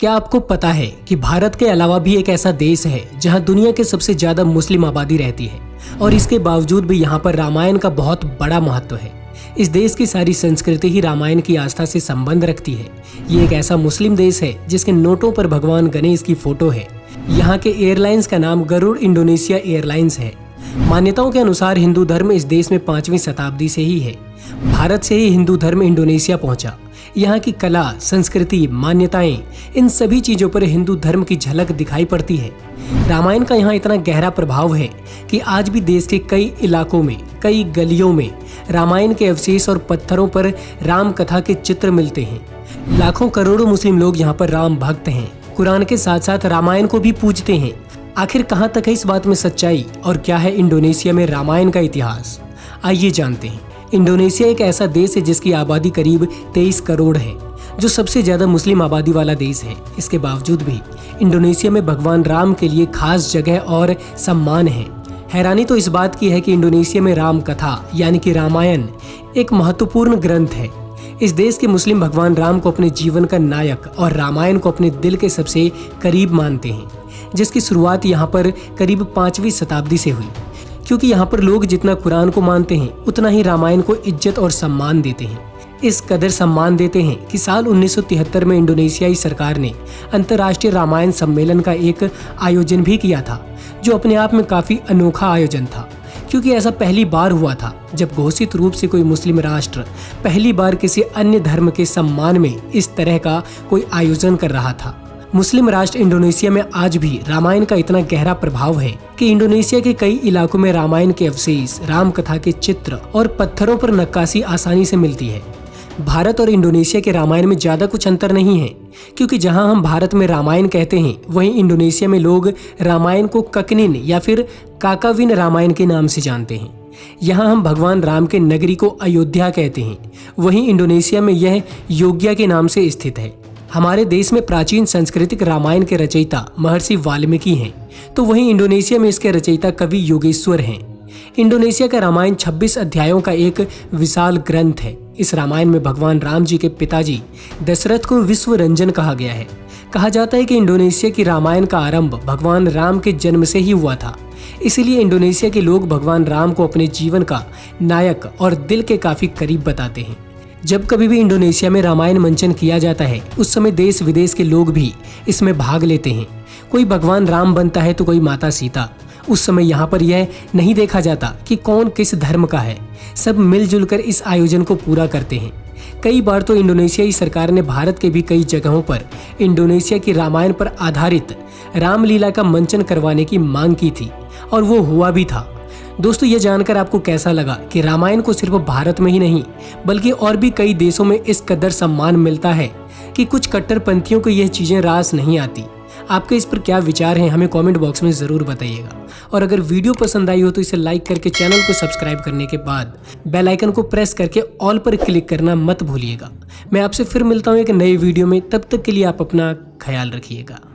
क्या आपको पता है कि भारत के अलावा भी एक ऐसा देश है जहां दुनिया के सबसे ज्यादा मुस्लिम आबादी रहती है और इसके बावजूद भी यहां पर रामायण का बहुत बड़ा महत्व है। इस देश की सारी संस्कृति ही रामायण की आस्था से संबंध रखती है। ये एक ऐसा मुस्लिम देश है जिसके नोटों पर भगवान गणेश की फोटो है। यहाँ के एयरलाइंस का नाम गरुड़ इंडोनेशिया एयरलाइंस है। मान्यताओं के अनुसार हिंदू धर्म इस देश में 5वीं शताब्दी से ही है। भारत से ही हिंदू धर्म इंडोनेशिया पहुंचा। यहाँ की कला, संस्कृति, मान्यताएं, इन सभी चीजों पर हिंदू धर्म की झलक दिखाई पड़ती है। रामायण का यहाँ इतना गहरा प्रभाव है कि आज भी देश के कई इलाकों में, कई गलियों में रामायण के अवशेष और पत्थरों पर राम कथा के चित्र मिलते हैं। लाखों करोड़ों मुस्लिम लोग यहाँ पर राम भक्त हैं। कुरान के साथ साथ रामायण को भी पूजते हैं। आखिर कहाँ तक है इस बात में सच्चाई और क्या है इंडोनेशिया में रामायण का इतिहास, आइए जानते हैं। इंडोनेशिया एक ऐसा देश है जिसकी आबादी करीब 23 करोड़ है, जो सबसे ज्यादा मुस्लिम आबादी वाला देश है। इसके बावजूद भी इंडोनेशिया में भगवान राम के लिए खास जगह और सम्मान है। हैरानी तो इस बात की है कि इंडोनेशिया में राम कथा यानी कि रामायण एक महत्वपूर्ण ग्रंथ है। इस देश के मुस्लिम भगवान राम को अपने जीवन का नायक और रामायण को अपने दिल के सबसे करीब मानते हैं, जिसकी शुरुआत यहाँ पर करीब 5वीं शताब्दी से हुई। क्योंकि यहाँ पर लोग जितना कुरान को मानते हैं उतना ही रामायण को इज्जत और सम्मान देते हैं। इस कदर सम्मान देते हैं कि साल 1973 में इंडोनेशियाई सरकार ने अंतर्राष्ट्रीय रामायण सम्मेलन का एक आयोजन भी किया था, जो अपने आप में काफी अनोखा आयोजन था। क्योंकि ऐसा पहली बार हुआ था जब घोषित रूप से कोई मुस्लिम राष्ट्र पहली बार किसी अन्य धर्म के सम्मान में इस तरह का कोई आयोजन कर रहा था। मुस्लिम राष्ट्र इंडोनेशिया में आज भी रामायण का इतना गहरा प्रभाव है कि इंडोनेशिया के कई इलाकों में रामायण के अवशेष, राम कथा के चित्र और पत्थरों पर नक्काशी आसानी से मिलती है। भारत और इंडोनेशिया के रामायण में ज्यादा कुछ अंतर नहीं है, क्योंकि जहां हम भारत में रामायण कहते हैं वहीं इंडोनेशिया में लोग रामायण को ककनिन या फिर काकाविन रामायण के नाम से जानते हैं। यहाँ हम भगवान राम के नगरी को अयोध्या कहते हैं, वहीं इंडोनेशिया में यह योग्या के नाम से स्थित है। हमारे देश में प्राचीन सांस्कृतिक रामायण के रचयिता महर्षि वाल्मीकि हैं, तो वहीं इंडोनेशिया में इसके रचयिता कवि योगेश्वर हैं। इंडोनेशिया का रामायण 26 अध्यायों का एक विशाल ग्रंथ है। इस रामायण में भगवान राम जी के पिताजी दशरथ को विश्व रंजन कहा गया है। कहा जाता है कि इंडोनेशिया की रामायण का आरंभ भगवान राम के जन्म से ही हुआ था। इसीलिए इंडोनेशिया के लोग भगवान राम को अपने जीवन का नायक और दिल के काफी करीब बताते हैं। जब कभी भी इंडोनेशिया में रामायण मंचन किया जाता है उस समय देश विदेश के लोग भी इसमें भाग लेते हैं। कोई भगवान राम बनता है तो कोई माता सीता। उस समय यहाँ पर यह नहीं देखा जाता कि कौन किस धर्म का है, सब मिलजुल कर इस आयोजन को पूरा करते हैं। कई बार तो इंडोनेशियाई सरकार ने भारत के भी कई जगहों पर इंडोनेशिया की रामायण पर आधारित रामलीला का मंचन करवाने की मांग की थी और वो हुआ भी था। दोस्तों, ये जानकर आपको कैसा लगा कि रामायण को सिर्फ भारत में ही नहीं बल्कि और भी कई देशों में इस कदर सम्मान मिलता है कि कुछ कट्टरपंथियों को यह चीजें रास नहीं आती। आपके इस पर क्या विचार हैं हमें कमेंट बॉक्स में जरूर बताइएगा। और अगर वीडियो पसंद आई हो तो इसे लाइक करके चैनल को सब्सक्राइब करने के बाद बेल आइकन को प्रेस करके ऑल पर क्लिक करना मत भूलिएगा। मैं आपसे फिर मिलता हूँ एक नए वीडियो में, तब तक के लिए आप अपना ख्याल रखिएगा।